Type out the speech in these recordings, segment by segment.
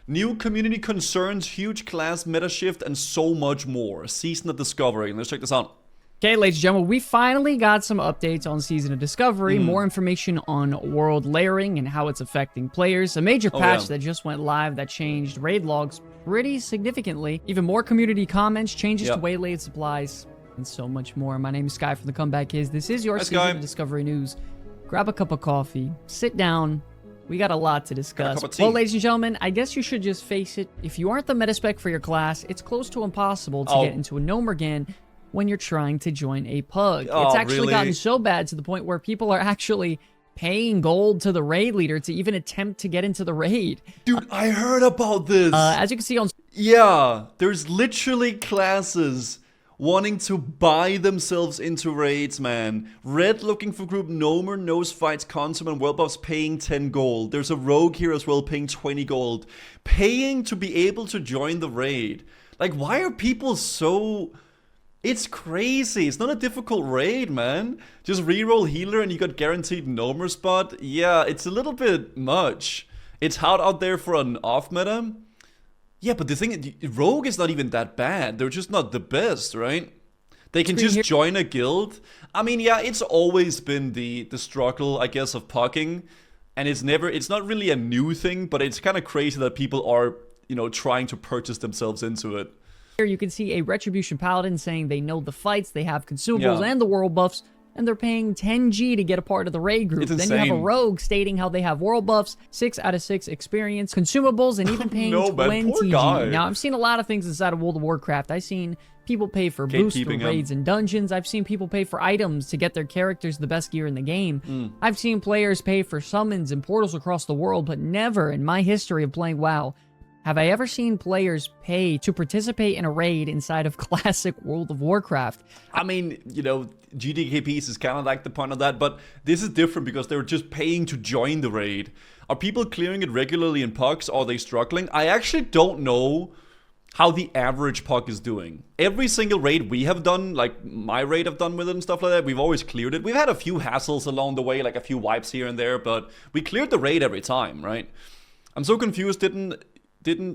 New community concerns, huge class meta shift, and so much more. Season of Discovery. Let's check this out. Okay, ladies and gentlemen, we finally got some updates on Season of Discovery, more information on world layering and how it's affecting players, a major patch that just went live that changed raid logs pretty significantly, even more community comments, changes to Waylaid supplies, and so much more. My name is Sky from the Comeback Kids. This is your Season of Discovery news. Grab a cup of coffee, sit down. We got a lot to discuss. Well, ladies and gentlemen, I guess you should just face it. If you aren't the metaspec for your class, it's close to impossible to get into a Gnomergan when you're trying to join a pug. It's actually gotten so bad to the point where people are actually paying gold to the raid leader to even attempt to get into the raid. Dude, I heard about this. As you can see on... Yeah, there's literally classes wanting to buy themselves into raids, man. Red looking for group Gnomer, Nose Fights, Consume, and World Buffs paying 10 gold. There's a Rogue here as well paying 20 gold. Paying to be able to join the raid. Like, why are people so... It's crazy. It's not a difficult raid, man. Just reroll healer and you got guaranteed Gnomer spot. Yeah, it's a little bit much. It's hard out there for an off meta. Yeah, but the thing, Rogue is not even that bad. They're just not the best, right? They can just join a guild. I mean, yeah, it's always been the struggle, I guess, of pucking. And it's not really a new thing, but it's kind of crazy that people are, you know, trying to purchase themselves into it. Here you can see a Retribution Paladin saying they know the fights, they have consumables and the world buffs, and they're paying 10G to get a part of the raid group. Then you have a Rogue stating how they have world buffs, 6 out of 6 experience, consumables, and even paying 20G. Now, I've seen a lot of things inside of World of Warcraft. I've seen people pay for boosts for raids and dungeons. I've seen people pay for items to get their characters the best gear in the game. I've seen players pay for summons and portals across the world, but never in my history of playing WoW have I ever seen players pay to participate in a raid inside of classic World of Warcraft. I mean, you know, GDKPs is kind of like the point of that, but this is different because they're just paying to join the raid. Are people clearing it regularly in pucks? Are they struggling? I actually don't know how the average puck is doing. Every single raid we have done, like my raid I've done with it and stuff like that, we've always cleared it. We've had a few hassles along the way, like a few wipes here and there, but we cleared the raid every time, right? I'm so confused, didn't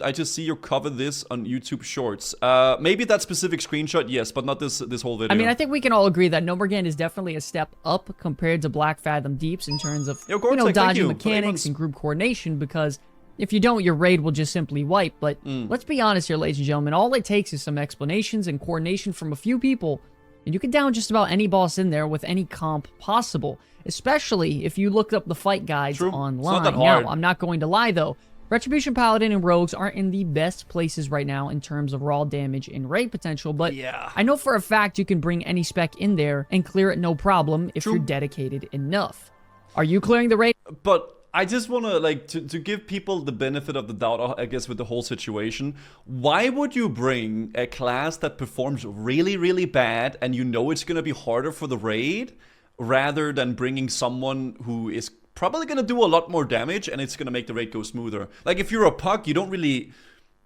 I just see you cover this on YouTube Shorts? Maybe that specific screenshot, yes, but not this whole video. I mean, I think we can all agree that Gnomergan is definitely a step up compared to Black Fathom Deeps in terms of, you know, dodging mechanics and group coordination, because if you don't, your raid will just simply wipe. But let's be honest here, ladies and gentlemen, all it takes is some explanations and coordination from a few people, and you can down just about any boss in there with any comp possible, especially if you looked up the fight guides online. It's not that hard. Now, I'm not going to lie, though. Retribution Paladin and Rogues aren't in the best places right now in terms of raw damage and raid potential, but I know for a fact you can bring any spec in there and clear it no problem if you're dedicated enough. Are you clearing the raid? But I just want to, like, to give people the benefit of the doubt, I guess, with the whole situation. Why would you bring a class that performs really, really bad and you know it's going to be harder for the raid, rather than bringing someone who is probably going to do a lot more damage and it's going to make the raid go smoother? Like, if you're a puck, you don't really...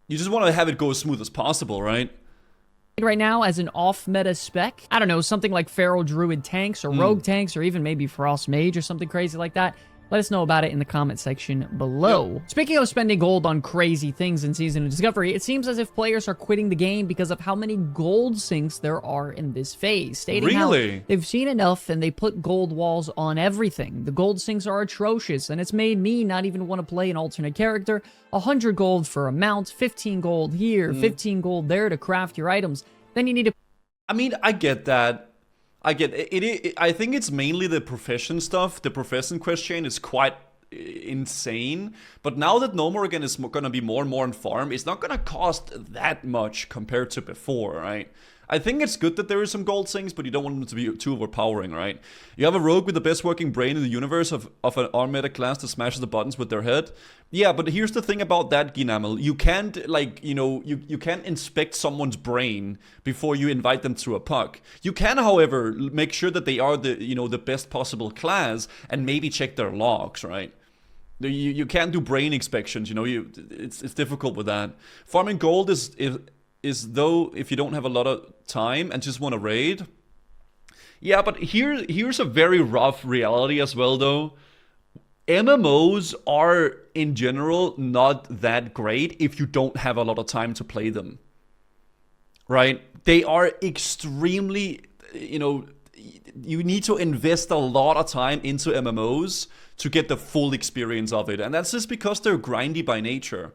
You just want to have it go as smooth as possible, right? Right now, as an off-meta spec, I don't know, something like Feral Druid tanks or Rogue tanks or even maybe Frost Mage or something crazy like that. Let us know about it in the comment section below. Speaking of spending gold on crazy things in Season of Discovery, it seems as if players are quitting the game because of how many gold sinks there are in this phase, stating how they've seen enough and they put gold walls on everything. The gold sinks are atrocious, and it's made me not even want to play an alternate character. 100 gold for a mount, 15 gold here, 15 gold there to craft your items. Then you need to... I mean, I get that. I get it. I think it's mainly the profession stuff. The profession quest chain is quite insane. But now that Gnomergan is going to be more and more on farm, it's not going to cost that much compared to before, right? I think it's good that there is some gold sinks, but you don't want them to be too overpowering, right? You have a rogue with the best working brain in the universe of an armada class that smashes the buttons with their head. Yeah, but here's the thing about that, Ginamel. You can't, like, you know, you can't inspect someone's brain before you invite them to a puck. You can, however, make sure that they are the, you know, the best possible class and maybe check their logs, right? You can't do brain inspections, you know, it's difficult with that. Farming gold is though, if you don't have a lot of time and just want to raid. Yeah, but here's a very rough reality as well, though. MMOs are, in general, not that great if you don't have a lot of time to play them. Right? They are extremely, you need to invest a lot of time into MMOs to get the full experience of it. And that's just because they're grindy by nature,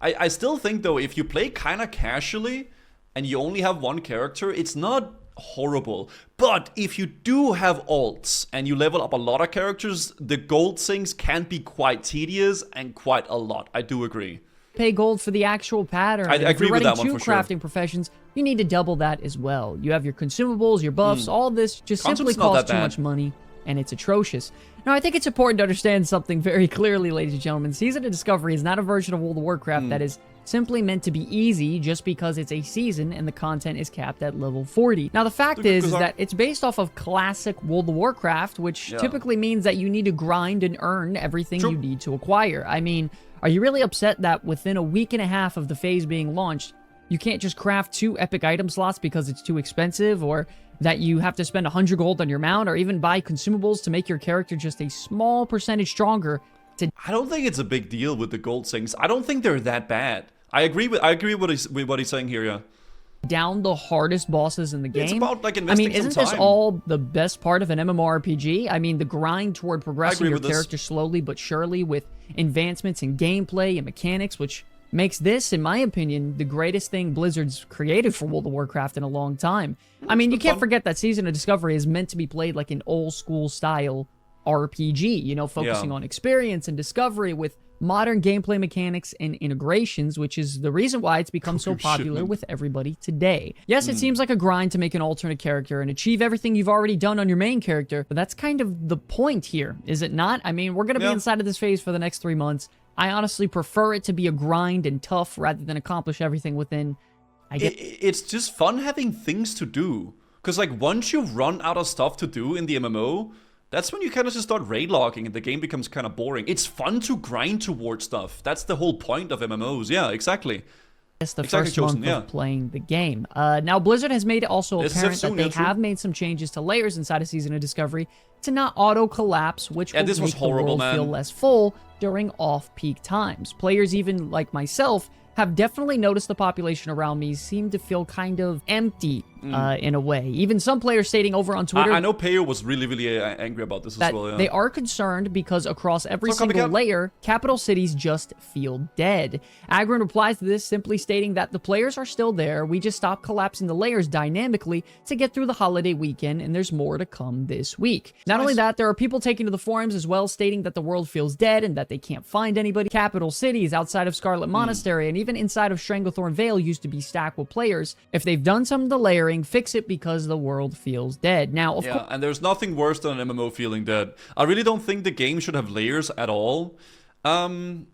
I still think, though, if you play kind of casually and you only have one character, it's not horrible. But if you do have alts and you level up a lot of characters, the gold sinks can be quite tedious and quite a lot. I do agree. Pay gold for the actual pattern. I agree with that one for sure. If you're running 2 crafting professions, you need to double that as well. You have your consumables, your buffs, all this just simply costs too much money, and it's atrocious. Now, I think it's important to understand something very clearly, ladies and gentlemen. Season of Discovery is not a version of World of Warcraft that is simply meant to be easy just because it's a season and the content is capped at level 40. Now, the fact is that it's based off of classic World of Warcraft, which typically means that you need to grind and earn everything you need to acquire. I mean, are you really upset that within a week and a half of the phase being launched, you can't just craft 2 epic item slots because it's too expensive, or that you have to spend 100 gold on your mount, or even buy consumables to make your character just a small percentage stronger? I don't think it's a big deal with the gold sinks. I don't think they're that bad. I agree with what he's saying here, yeah. Down the hardest bosses in the game. It's about, like, investing isn't some this time. all the best part of an MMORPG? I mean, the grind toward progressing your character slowly but surely with advancements in gameplay and mechanics, which makes this, in my opinion, the greatest thing Blizzard's created for World of Warcraft in a long time. I mean, you can't forget that Season of Discovery is meant to be played like an old school style RPG, focusing on experience and discovery with modern gameplay mechanics and integrations, which is the reason why it's become so popular with everybody today. Yes, it seems like a grind to make an alternate character and achieve everything you've already done on your main character, but that's kind of the point here, is it not? I mean, we're going to be inside of this phase for the next 3 months. I honestly prefer it to be a grind and tough rather than accomplish everything within... It's just fun having things to do. Because, like, once you run out of stuff to do in the MMO, that's when you kind of just start raid logging and the game becomes kind of boring. It's fun to grind towards stuff. That's the whole point of MMOs. Yeah, exactly. It's the first month of playing the game. Now, Blizzard has made it also apparent that they have made some changes to layers inside of Season of Discovery to not auto-collapse, which will make the world feel less full during off-peak times. Players, even like myself, have definitely noticed the population around me seem to feel kind of empty in a way. Even some players stating over on Twitter... I know Peyo was really, really angry about this as well, yeah. They are concerned because across every single layer, capital cities just feel dead. Agron replies to this simply stating that the players are still there, we just stopped collapsing the layers dynamically to get through the holiday weekend, and there's more to come this week. Not only that, there are people taking to the forums as well stating that the world feels dead and that they can't find anybody. Capital cities outside of Scarlet Monastery and even inside of Stranglethorn Vale used to be stacked with players. If they've done some of the layering, fix it because the world feels dead. Now, of course, and there's nothing worse than an MMO feeling dead. I really don't think the game should have layers at all. I mean,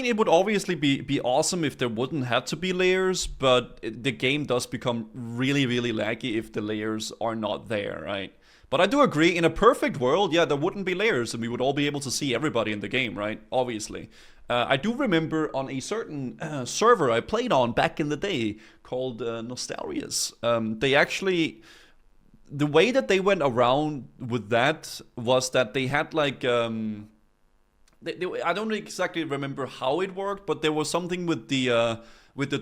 it would obviously be awesome if there wouldn't have to be layers, but the game does become really, really laggy if the layers are not there, right? But I do agree, in a perfect world, yeah, there wouldn't be layers, and we would all be able to see everybody in the game, right? Obviously. I do remember on a certain server I played on back in the day called Nostalrius. They actually... The way that they went around with that was that they had like... I don't exactly remember how it worked, but there was something with the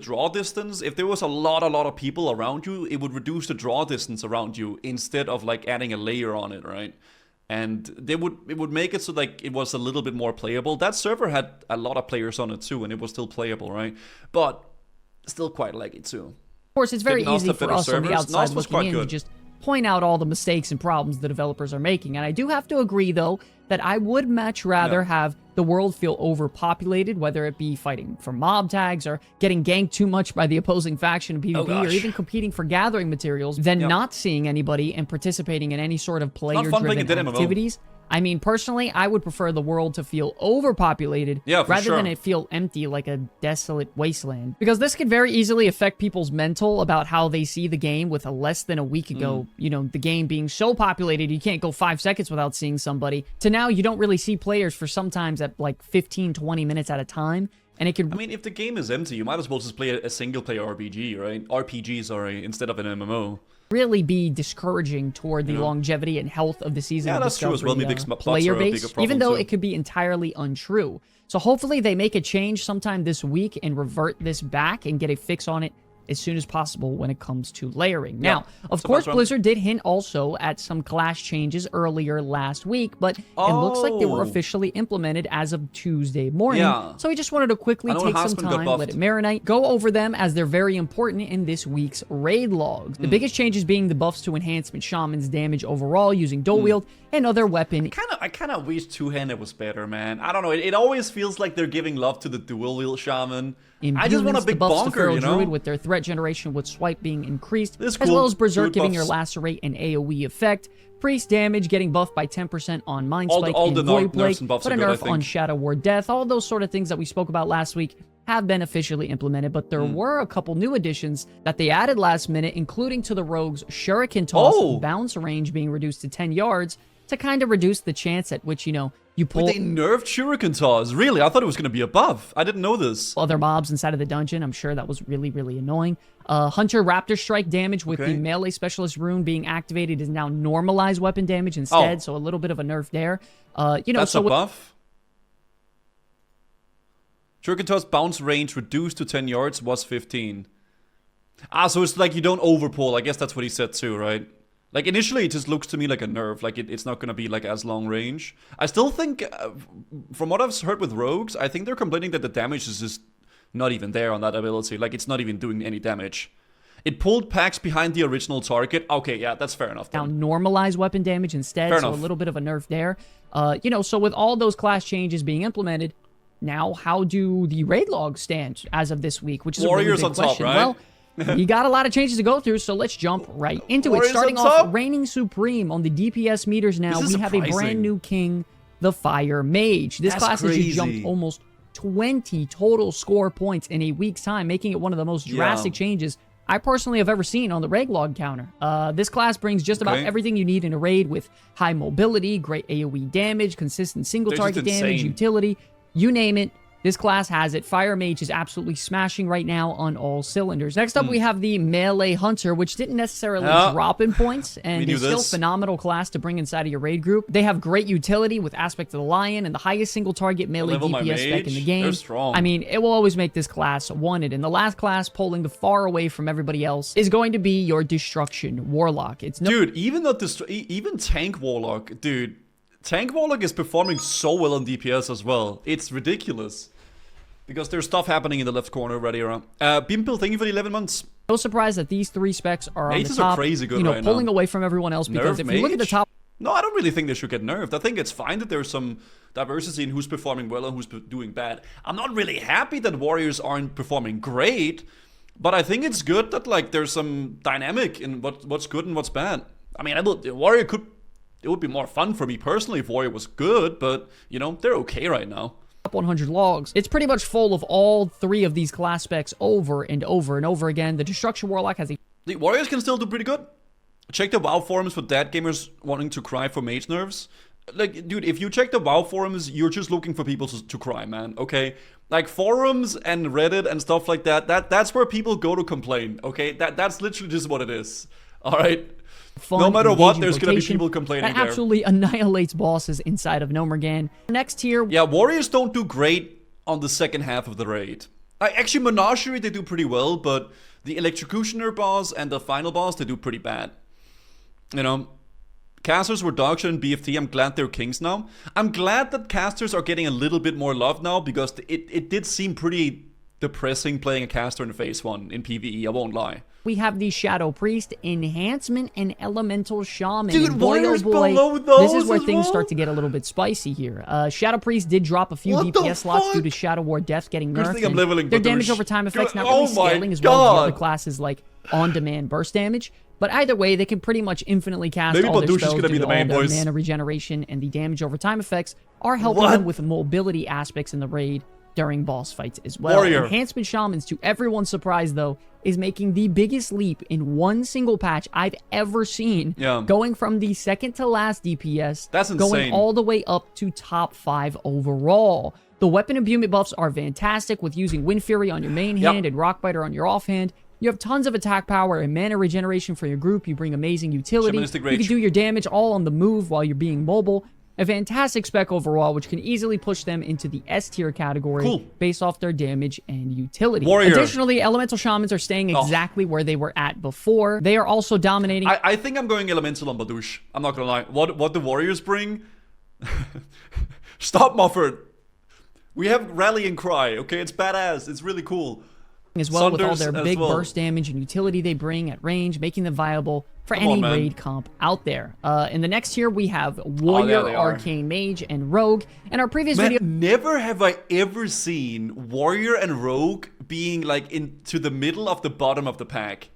draw distance. If there was a lot of people around you, it would reduce the draw distance around you instead of like adding a layer on it, right? And it would make it so like it was a little bit more playable. That server had a lot of players on it too, and it was still playable, right? But still quite laggy too. Of course, it's very easy for us on the outside looking in to just point out all the mistakes and problems the developers are making. And I do have to agree, though, that I would much rather have the world feel overpopulated, whether it be fighting for mob tags or getting ganked too much by the opposing faction in PvP or even competing for gathering materials, than not seeing anybody and participating in any sort of player-driven activities. I mean, personally, I would prefer the world to feel overpopulated rather than it feel empty like a desolate wasteland. Because this could very easily affect people's mental about how they see the game with a less than a week ago, you know, the game being so populated you can't go 5 seconds without seeing somebody, to now you don't really see players for sometimes at like 15, 20 minutes at a time. And it could... I mean, if the game is empty, you might as well just play a single-player RPG, right? RPG, sorry, instead of an MMO. Really be discouraging toward the longevity and health of the season. Yeah, of that's true as well. Maybe player base, even though it could be entirely untrue. So hopefully they make a change sometime this week and revert this back and get a fix on it as soon as possible when it comes to layering. Now, of course, Blizzard did hint also at some class changes earlier last week, but it looks like they were officially implemented as of Tuesday morning. So we just wanted to quickly take some time, let it marinate, go over them as they're very important in this week's raid logs. The biggest changes being the buffs to enhancement shamans damage overall using dual wield and other weapon. I kind of wish two-handed was better, man. I don't know. It always feels like they're giving love to the dual wield shaman. I just want a big bonker, you know? Druid with their threat generation with swipe being increased, as well as Berserk giving your lacerate and AoE effect. Priest damage getting buffed by 10% on Mind Spike and Void Blade, but a nerf on Shadow Ward Death. All those sort of things that we spoke about last week have been officially implemented, but there were a couple new additions that they added last minute, including to the Rogue's Shuriken Toss bounce range being reduced to 10 yards to kind of reduce the chance at which, you know, you pull... Wait, they nerfed Shuriken Toss? Really? I thought it was going to be a buff. I didn't know this. Other mobs inside of the dungeon. I'm sure that was really, really annoying. Hunter Raptor Strike damage with the melee specialist rune being activated is now normalized weapon damage instead, so a little bit of a nerf there. You know, that's a buff? Shuriken Toss bounce range reduced to 10 yards was 15. Ah, so it's like you don't overpull. I guess that's what he said too, right? Like, initially, it just looks to me like a nerf. Like, it's not going to be, like, as long range. I still think, from what I've heard with Rogues, I think they're complaining that the damage is just not even there on that ability. Like, it's not even doing any damage. It pulled packs behind the original target. Okay, yeah, that's fair enough. Now, normalize weapon damage instead, so a little bit of a nerf there. You know, so with all those class changes being implemented, now, how do the raid logs stand as of this week? Which is Warriors a really big on question. Top, right? Well, you got a lot of changes to go through, so let's jump right into it. Starting off, reigning supreme on the DPS meters now, we have a brand new king, the Fire Mage. This class has just jumped almost 20 total score points in a week's time, making it one of the most drastic changes I personally have ever seen on the raid log counter. This class brings just about everything you need in a raid with high mobility, great AoE damage, consistent single target damage, utility, you name it. This class has it. Fire Mage is absolutely smashing right now on all cylinders. Next up, we have the Melee Hunter, which didn't necessarily drop in points, and is still a phenomenal class to bring inside of your raid group. They have great utility with Aspect of the Lion and the highest single target melee DPS spec in the game. They're strong. I mean, it will always make this class wanted. And the last class, pulling the far away from everybody else, is going to be your Destruction Warlock. It's dude, even Tank Warlock, dude. Tank Warlock is performing so well on DPS as well. It's ridiculous. Because there's stuff happening in the left corner already around. Bimpel, thank you for the 11 months. No surprise that these three specs are on the top, are crazy good right pulling now. Away from everyone else. Because if you look at the top... No, I don't really think they should get nerfed. I think it's fine that there's some diversity in who's performing well and who's doing bad. I'm not really happy that Warriors aren't performing great, but I think it's good that, like, there's some dynamic in what's good and what's bad. I mean, Warrior could... It would be more fun for me personally if Warrior was good, but, you know, they're okay right now. 100 logs. It's pretty much full of all three of these class specs over and over and over again. The Destruction Warlock has a... The Warriors can still do pretty good. Check the WoW forums for dad gamers wanting to cry for mage nerfs. Like, dude, if you check the WoW forums, you're just looking for people to cry, man, okay? Like, forums and Reddit and stuff like that's where people go to complain, okay? That's literally just what it is, alright? No matter what, there's going to be people complaining that absolutely annihilates bosses inside of Nomergan. Next tier... Yeah, Warriors don't do great on the second half of the raid. Actually, Menagerie, they do pretty well, but the Electrocutioner boss and the final boss, they do pretty bad. You know, casters were dogshit in BFT. I'm glad they're kings now. I'm glad that casters are getting a little bit more love now, because it did seem pretty depressing playing a caster in phase 1 in PvE, I won't lie. We have the Shadow Priest, Enhancement, and Elemental Shaman. Dude, Warriors below those. This is where things start to get a little bit spicy here. Shadow Priest did drop a few DPS slots due to Shadow Ward Death getting nerfed. Their damage over time effects not really scaling as well as the other classes like on-demand burst damage. But either way, they can pretty much infinitely cast all their spells due to all their mana regeneration, and the damage over time effects are helping them with mobility aspects in the raid during boss fights as well. Enhancement Shamans, to everyone's surprise though, is making the biggest leap in one single patch I've ever seen. Going from the second to last DPS, that's insane, going all the way up to top 5 overall. The weapon imbuement buffs are fantastic with using Wind Fury on your main hand and Rockbiter on your offhand. You have tons of attack power and mana regeneration for your group. You bring amazing utility. You can do your damage all on the move while you're being mobile. A fantastic spec overall, which can easily push them into the S tier category based off their damage and utility. Additionally, Elemental Shamans are staying exactly where they were at before. They are also dominating. I think I'm going Elemental on Badouche. I'm not gonna lie. What the Warriors bring? Stop, Mufford. We have Rallying Cry, okay? It's badass. It's really cool. As well, with all their big burst damage and utility they bring at range, making them viable for any raid comp out there. In the next tier, we have Warrior, Arcane Mage, and Rogue. In our previous video... Never have I ever seen Warrior and Rogue being, like, into the middle of the bottom of the pack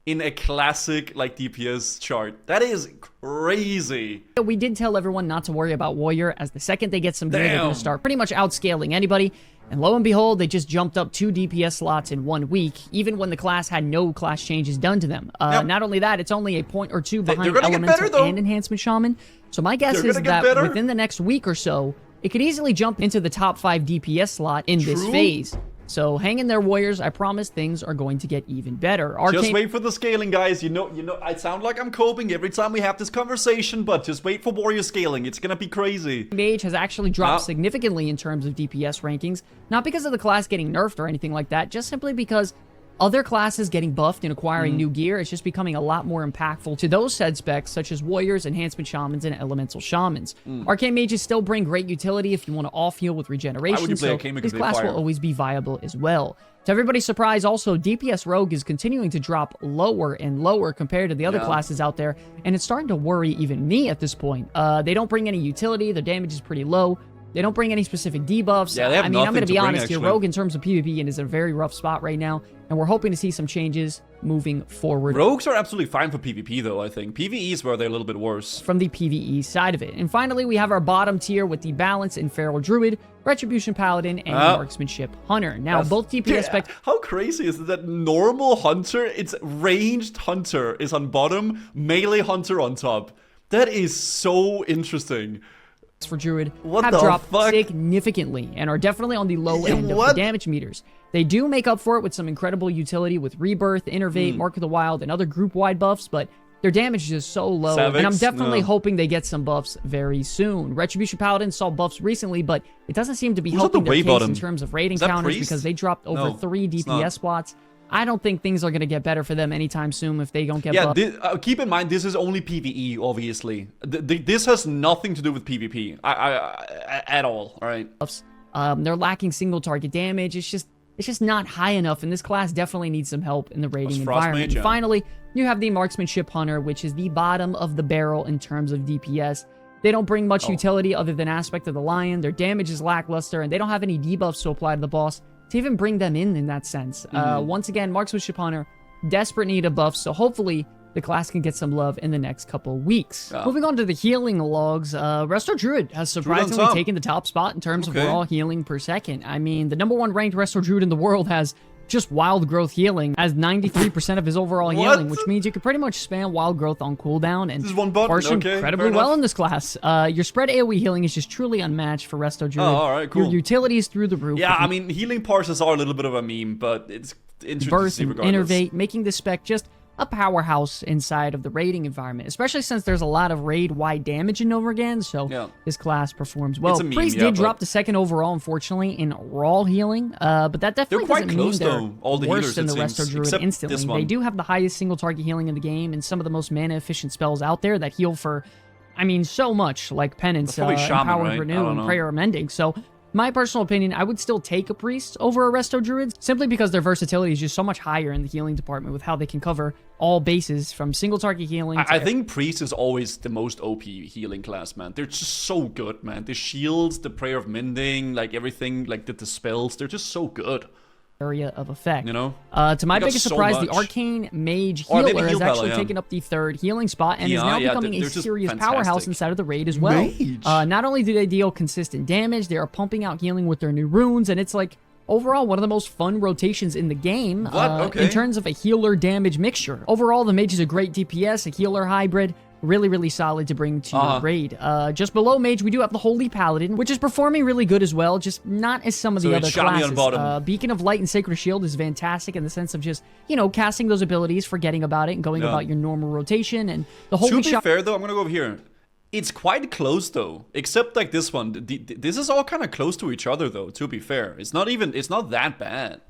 in a classic, like, DPS chart. That is crazy. We did tell everyone not to worry about Warrior, as the second they get some gear, they're going to start pretty much outscaling anybody. And lo and behold, they just jumped up 2 DPS slots in 1 week, even when the class had no class changes done to them. Not only that, it's only a point or two behind Elemental and Enhancement Shaman. So my guess is that within the next week or so, it could easily jump into the top 5 DPS slot in this phase. So hang in there, Warriors. I promise things are going to get even better. Just wait for the scaling, guys. You know, I sound like I'm coping every time we have this conversation, but just wait for Warrior scaling. It's gonna be crazy. Mage has actually dropped significantly in terms of DPS rankings, not because of the class getting nerfed or anything like that, just simply because other classes getting buffed and acquiring new gear is just becoming a lot more impactful to those said specs, such as Warriors, Enhancement Shamans, and Elemental Shamans. Arcane Mages still bring great utility if you want to off-heal with regeneration, so this class will always be viable as well. To everybody's surprise, also, DPS Rogue is continuing to drop lower and lower compared to the other classes out there, and it's starting to worry even me at this point. They don't bring any utility, their damage is pretty low. They don't bring any specific debuffs. I mean, I'm going to be honest here. Rogue, in terms of PvP, is in a very rough spot right now, and we're hoping to see some changes moving forward. Rogues are absolutely fine for PvP, though, I think. PvE is where they're a little bit worse. From the PvE side of it. And finally, we have our bottom tier with the Balance and Feral Druid, Retribution Paladin, and Marksmanship Hunter. Now, both DPS specs... How crazy is it that normal Hunter, it's ranged Hunter is on bottom, melee Hunter on top? That is so interesting. For Druid have dropped significantly and are definitely on the low end of the damage meters. They do make up for it with some incredible utility with Rebirth, Innervate, Mark of the Wild, and other group-wide buffs, but their damage is just so low, and I'm definitely hoping they get some buffs very soon. Retribution Paladin saw buffs recently, but it doesn't seem to be helping their case in terms of raid encounters because they dropped over 3 DPS spots. I don't think things are going to get better for them anytime soon if they don't get buffed. Keep in mind, this is only PvE, obviously. This has nothing to do with PvP at all, all right? They're lacking single target damage. It's just not high enough, and this class definitely needs some help in the raiding environment. And finally, you have the Marksmanship Hunter, which is the bottom of the barrel in terms of DPS. They don't bring much utility other than Aspect of the Lion. Their damage is lackluster, and they don't have any debuffs to apply to the boss to even bring them in that sense. Once again, Marksmanship Hunter, desperate need of buffs, so hopefully the class can get some love in the next couple weeks. Moving on to the healing logs, Resto Druid has surprisingly taken the top spot in terms of raw healing per second. I mean, the #1 ranked Resto Druid in the world has just wild growth healing as 93% of his overall healing, which means you can pretty much spam wild growth on cooldown and parse incredibly well in this class. Your spread AoE healing is just truly unmatched for Resto Druid. All right, cool. Your utility is through the roof. Yeah, I mean, healing parses are a little bit of a meme, but it's interesting to see regardless. Innervate, making this spec just a powerhouse inside of the raiding environment, especially since there's a lot of raid-wide damage in Novergan, so this class performs well. Priest did drop the second overall, unfortunately, in raw healing, but that definitely doesn't mean they're worse than the Resto Druid instantly. They do have the highest single-target healing in the game, and some of the most mana-efficient spells out there that heal for, I mean, so much, like Penance, Empower, Renew, and Prayer Mending, so... My personal opinion, I would still take a Priest over a Resto Druid, simply because their versatility is just so much higher in the healing department with how they can cover all bases, from single target healing to... I think Priest is always the most OP healing class, man. They're just so good, man. The shields, the Prayer of Mending, like everything, like the spells, they're just so good. Area of effect. You know? To my biggest surprise, the Arcane Mage Healer has actually taken up the 3rd healing spot and is now becoming a serious powerhouse inside of the raid as well. Not only do they deal consistent damage, they are pumping out healing with their new runes, and it's like overall one of the most fun rotations in the game in terms of a healer damage mixture. Overall, the Mage is a great DPS, a healer hybrid. really, really solid to bring to your raid. Just below Mage, we do have the Holy Paladin, which is performing really good as well, just not as some of the other classes. Beacon of Light and Sacred Shield is fantastic in the sense of just, you know, casting those abilities, forgetting about it, and going about your normal rotation. And the Holy To be fair, though, I'm gonna go over here. It's quite close, though, except like this one. This is all kind of close to each other, though, to be fair. It's not that bad.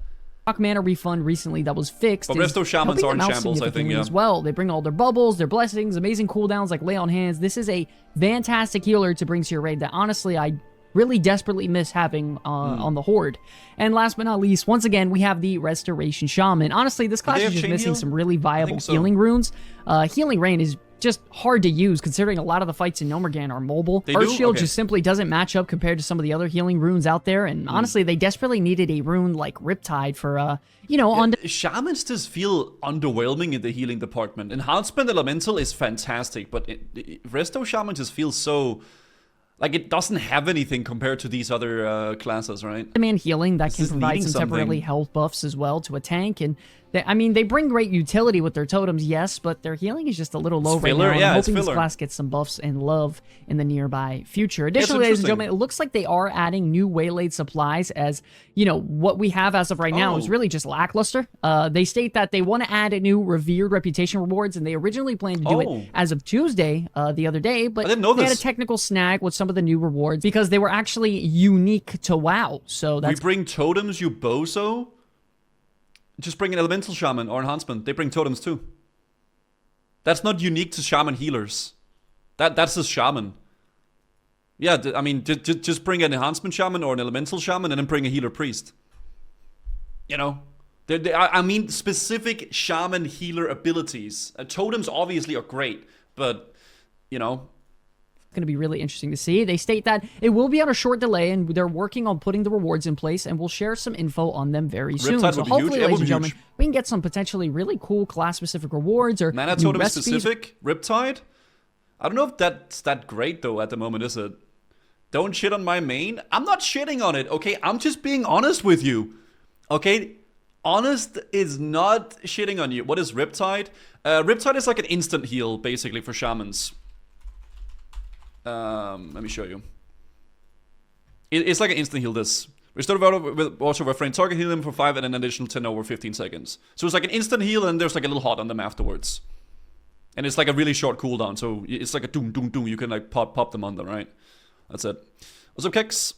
Mana refund recently that was fixed. But Resto Shamans are in shambles, I think, as well. They bring all their bubbles, their blessings, amazing cooldowns like Lay on Hands. This is a fantastic healer to bring to your raid that honestly I really desperately miss having on the Horde. And last but not least, once again, we have the Restoration Shaman. Honestly, this class is just missing some really viable healing runes. Healing Rain is just hard to use considering a lot of the fights in Nomergan are mobile. Earth Shield just simply doesn't match up compared to some of the other healing runes out there, and honestly, they desperately needed a rune like Riptide for, you know, Shamans just feel underwhelming in the healing department. Enhancement Elemental is fantastic, but Resto Shaman just feels so... like, it doesn't have anything compared to these other classes, right? Demand healing that can provide some temporarily health buffs as well to a tank, and I mean, they bring great utility with their totems, yes, but their healing is just a little low right now. I'm hoping this class gets some buffs and love in the nearby future. Additionally, ladies and gentlemen, it looks like they are adding new Waylaid supplies as, you know, what we have as of right now is really just lackluster. They state that they want to add a new revered reputation rewards, and they originally planned to do it as of Tuesday, the other day, but they had a technical snag with some of the new rewards because they were actually unique to WoW. So that's... We bring totems, you bozo? Just bring an Elemental Shaman or Enhancement. They bring totems too. That's not unique to Shaman healers. That's a Shaman. Yeah, I mean, just bring an Enhancement Shaman or an Elemental Shaman and then bring a Healer Priest. You know? I mean, specific Shaman healer abilities. Totems obviously are great, but, you know... going to be really interesting to see. They state that it will be on a short delay and they're working on putting the rewards in place and we'll share some info on them very soon. So hopefully, ladies and gentlemen, we can get some potentially really cool class-specific rewards or Mana Totem specific? Riptide? I don't know if that's that great though at the moment, is it? Don't shit on my main. I'm not shitting on it, okay? I'm just being honest with you. Okay? Honest is not shitting on you. What is Riptide? Riptide is like an instant heal, basically, for Shamans. Let me show you. It's like an instant heal this. Restore with Watch over Friend. Target heal them for 5 and an additional 10 over 15 seconds. So it's like an instant heal and there's like a little hot on them afterwards. And it's like a really short cooldown. So it's like a doom, doom, doom. You can like pop them on them, right? That's it. What's up, Kex?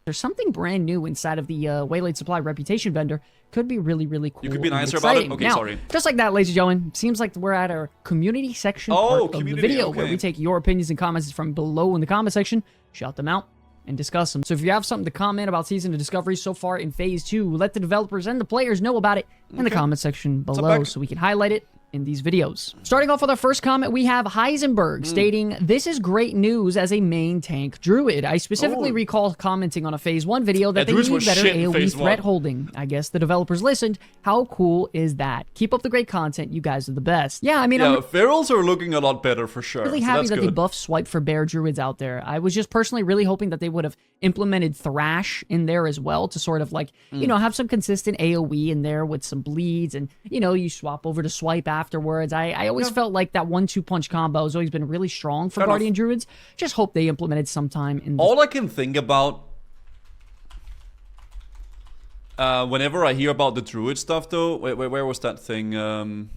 There's something brand new inside of the Waylaid Supply Reputation Vendor. Could be really, really cool. You could be nicer about it? Okay, now, sorry. Just like that, ladies and gentlemen, seems like we're at our community section part of the video where we take your opinions and comments from below in the comment section, shout them out, and discuss them. So if you have something to comment about Season of Discovery so far in Phase 2, let the developers and the players know about it in the comment section below so we can highlight it in these videos. Starting off with our first comment, we have Heisenberg stating, "This is great news as a main tank druid. I specifically recall commenting on a Phase 1 video that they need better AoE threat holding. I guess the developers listened. How cool is that? Keep up the great content. You guys are the best." Yeah, I mean, ferals are looking a lot better for sure. Really happy that they buffed Swipe for bear druids out there. I was just personally really hoping that they would have implemented Thrash in there as well to sort of like, you know, have some consistent AoE in there with some bleeds and, you know, you swap over to Swipe afterwards. I always felt like that 1-2 punch combo has always been really strong for Guardian Druids. Just hope they implemented sometime in all I can think about whenever I hear about the Druid stuff though, where was that thing? Beepity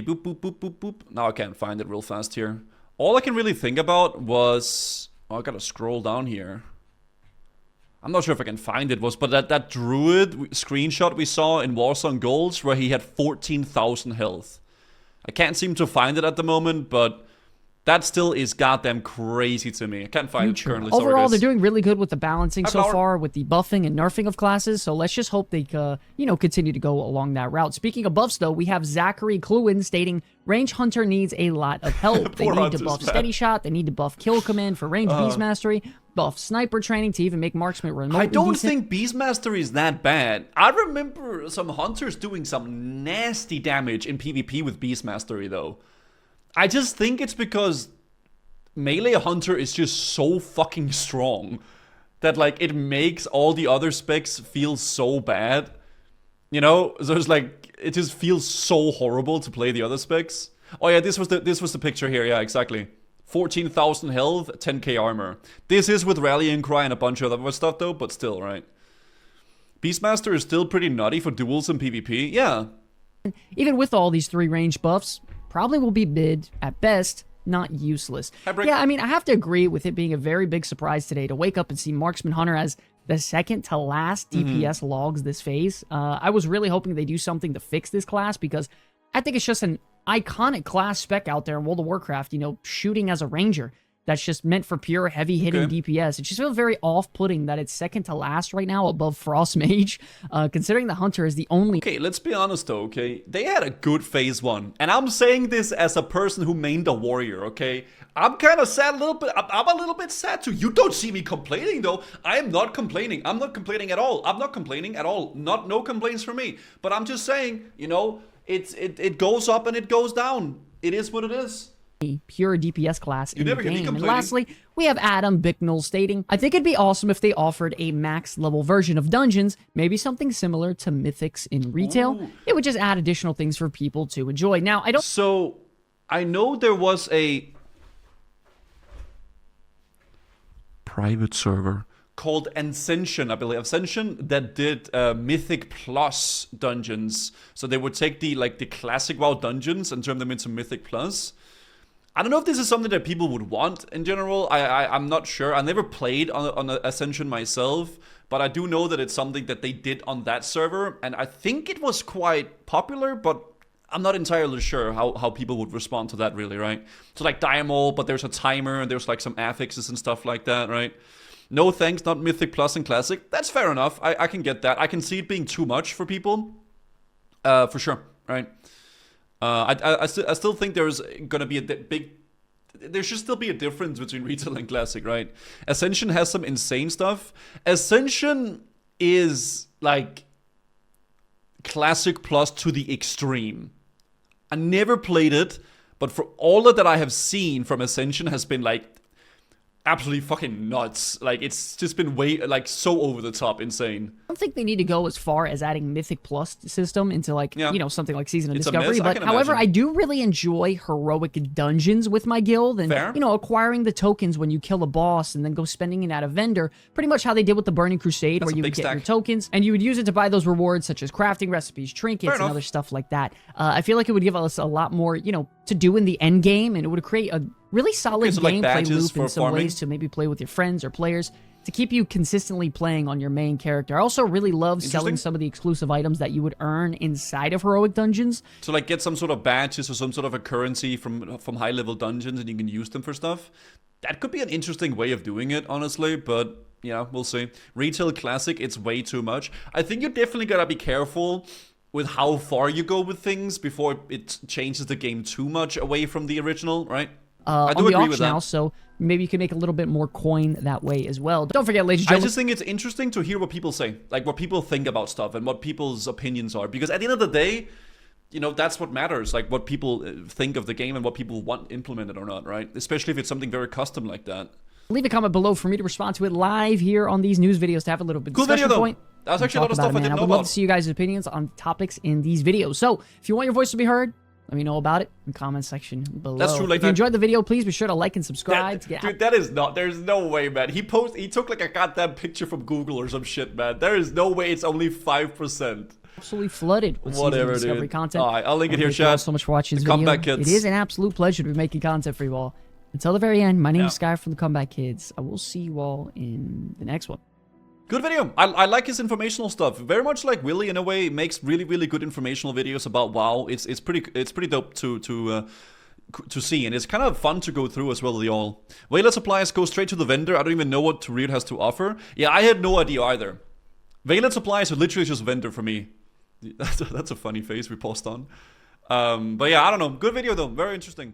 boop boop boop boop boop. Now I can't find it real fast here. All I can really think about was I gotta scroll down here. I'm not sure if I can find it, but that Druid screenshot we saw in Warsong Golds where he had 14,000 health. I can't seem to find it at the moment, but that still is goddamn crazy to me. I can't find it currently. Overall, they're doing really good with the balancing so far, with the buffing and nerfing of classes, so let's just hope they, you know, continue to go along that route. Speaking of buffs, though, we have Zachary Cluin stating, "Range Hunter needs a lot of help. They need to buff Steady Shot, they need to buff Kill Command for range Beast Mastery, buff Sniper Training to even make Marksman remotely I don't think Beast Mastery is that bad. I remember some Hunters doing some nasty damage in PvP with Beast Mastery, though. I just think it's because Melee Hunter is just so fucking strong that, like, it makes all the other specs feel so bad. You know? So it's like, it just feels so horrible to play the other specs. Oh yeah, this was the picture here. Yeah, exactly. 14,000 health, 10k armor. This is with Rallying Cry and a bunch of other stuff though, but still, right? Beastmaster is still pretty nutty for duels and PvP. Yeah. Even with all these 3 range buffs, probably will be mid at best, not useless. Yeah, I mean, I have to agree with it being a very big surprise today to wake up and see Marksman Hunter as the second to last DPS logs this phase. I was really hoping they do something to fix this class because I think it's just an iconic class spec out there in World of Warcraft, you know, shooting as a ranger. That's just meant for pure heavy-hitting DPS. It just feels very off-putting that it's second to last right now above Frost Mage, considering the Hunter is the only... Okay, let's be honest though, okay? They had a good phase 1. And I'm saying this as a person who mained a warrior, okay? I'm kind of sad a little bit. I'm a little bit sad too. You don't see me complaining though. I am not complaining. I'm not complaining at all. I'm not complaining at all. No complaints from me. But I'm just saying, you know, it goes up and it goes down. It is what it is. Pure DPS class in the game. And lastly, we have Adam Bicknell stating, I think it'd be awesome if they offered a max level version of dungeons, maybe something similar to Mythics in retail. Ooh. It would just add additional things for people to enjoy. Now, I don't... So, I know there was a private server called Ascension, I believe. Ascension that did Mythic Plus dungeons. So they would take the classic WoW dungeons and turn them into Mythic Plus. I don't know if this is something that people would want in general. I'm not sure. I never played on Ascension myself, but I do know that it's something that they did on that server, and I think it was quite popular, but I'm not entirely sure how people would respond to that really, right? So like Diamol, but there's a timer, and there's like some affixes and stuff like that, right? No thanks, not Mythic Plus and Classic. That's fair enough. I can get that. I can see it being too much for people, for sure, right? I still think there's gonna be there should still be a difference between retail and classic, right? Ascension has some insane stuff. Ascension is like classic plus to the extreme. I never played it, but for all that I have seen from Ascension has been like absolutely fucking nuts. Like, it's just been so over the top insane. I don't think they need to go as far as adding Mythic Plus system into you know, something like Season of Discovery. But however, I do really enjoy heroic dungeons with my guild and, you know, acquiring the tokens when you kill a boss and then go spending it at a vendor. Pretty much how they did with the Burning Crusade, where you would get your tokens and you would use it to buy those rewards such as crafting recipes, trinkets, and other stuff like that. I feel like it would give us a lot more, you know, to do in the end game, and it would create a really solid gameplay loop in some ways to maybe play with your friends or players to keep you consistently playing on your main character. I also really love selling some of the exclusive items that you would earn inside of heroic dungeons. So like get some sort of badges or some sort of a currency from high level dungeons and you can use them for stuff. That could be an interesting way of doing it, honestly, but yeah, we'll see. Retail classic, it's way too much. I think you definitely gotta be careful with how far you go with things before it changes the game too much away from the original, right? I do agree with that. Now, so maybe you can make a little bit more coin that way as well. Don't forget, ladies and gentlemen, I just think it's interesting to hear what people say, like what people think about stuff and what people's opinions are, because at the end of the day, you know, that's what matters, like what people think of the game and what people want implemented or not, right? Especially if it's something very custom like that. Leave a comment below for me to respond to it live here on these news videos to have a little bit of discussion point. That was actually a lot of stuff I didn't know about. I would love to see you guys' opinions on topics in these videos. So, if you want your voice to be heard, let me know about it in the comment section below. That's true. Like, if you enjoyed the video, please be sure to like and subscribe. Dude, that is not. There's no way, man. He took like a goddamn picture from Google or some shit, man. There is no way it's only 5%. Absolutely flooded with Season of Discovery content. All right, I'll link it here, chat. Thank you all so much for watching this video. Comeback Kids. It is an absolute pleasure to be making content for you all. Until the very end, my name is Sky from the Comeback Kids. I will see you all in the next one. Good video. I like his informational stuff. Very much like Willy in a way. Makes really good informational videos about WoW. It's pretty dope to see, and it's kind of fun to go through as well. Y'all. Waylaid supplies go straight to the vendor. I don't even know what Riot has to offer. Yeah, I had no idea either. Waylaid supplies are literally just vendor for me. That's a funny face we paused on. But yeah, I don't know. Good video though. Very interesting.